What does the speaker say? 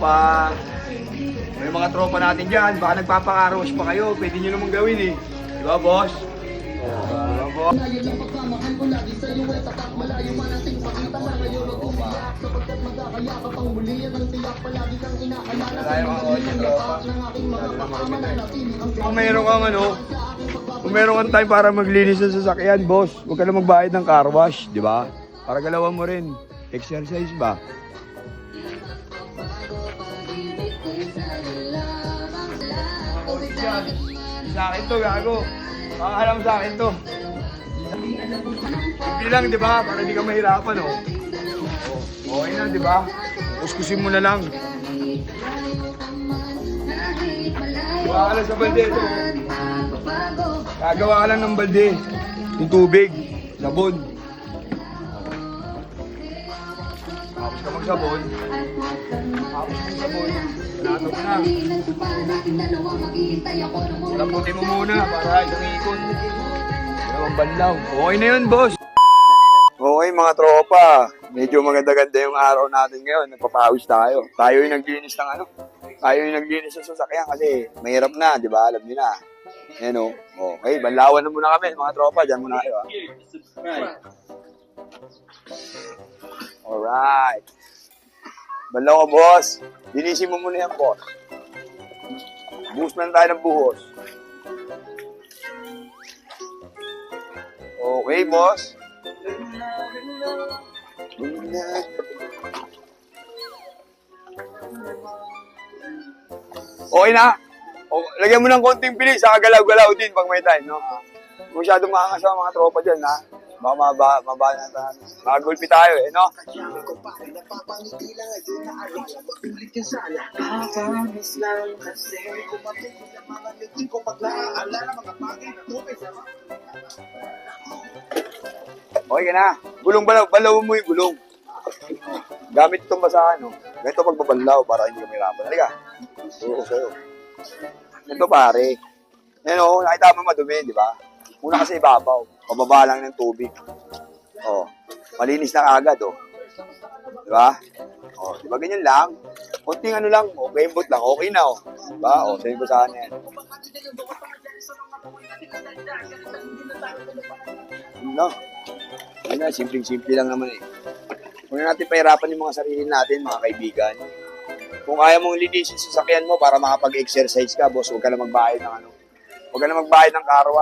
tropa. May mga tropa natin dyan, baka nagpapakaros pa kayo, pwede nyo naman gawin eh. Di ba, boss? Boss. Kung meron kang time para maglinis sa sasakyan, boss, huwag ka na magbayad ng car wash, di ba? Para galawan mo rin. Exercise ba? Sa akin to, gago. Alam sa akin to. Hindi lang, di ba? Para hindi ka mahirapan, oh. Okay na, di ba? Kuskusin mo na lang. Gawa ka lang sa balde ito. Gagawa ka lang ng balde. Yung tubig. Sabon. Tapos ka magsabon. Tapos ka magsabon. Nato mo na. Lambutin mo muna para lumikot. Dalawang banlaw. Okay na yun, boss. Okay, mga tropa. Medyo maganda-ganda yung araw natin ngayon. Nagpapawis tayo. Tayo yung naglinis ng ano. Tayo yung naglinis ng sasakyan kasi mahirap na, di ba? Alam niyo na. Ayan o. Okay, banlawan na muna kami, mga tropa. Diyan muna kayo, ha. Alright. Banlaw ka, boss. Linisin mo muna yan, boss. Buhos na tayo ng buhos. Okay, boss. Okay na. O, lagyan mo ng konting pilis, saka galaw-galaw din pag may time, no? Masyadong maangas ang mga tropa dyan, ha? Baka mabanatan. Magulpi tayo, eh, no? Okay ka na. Gulong balaw mo yung gulong. Gamit itong basahan, no? Ganito pagbabalaw para hindi ka mahirapan. Halika. Oo, sa'yo. Ito pare. Yan o, nakita mo madumi, di ba? Una kasi ibabaw. Pababa lang ng tubig. O, malinis na agad, o. Di ba? O, di ba ganyan lang? Kunting ano lang, o, bembot lang, okay na, o. Di ba? O, sa'yo ko saan yan. No? Yan na, simpleng-simple lang naman eh. Huwag na natin pahirapan yung mga sarili natin, mga kaibigan. Kung kaya mong linisin sa sasakyan mo para makapag-exercise ka, boss, huwag ka na magbayad ng ano. Huwag ka na magbayad ng car wash.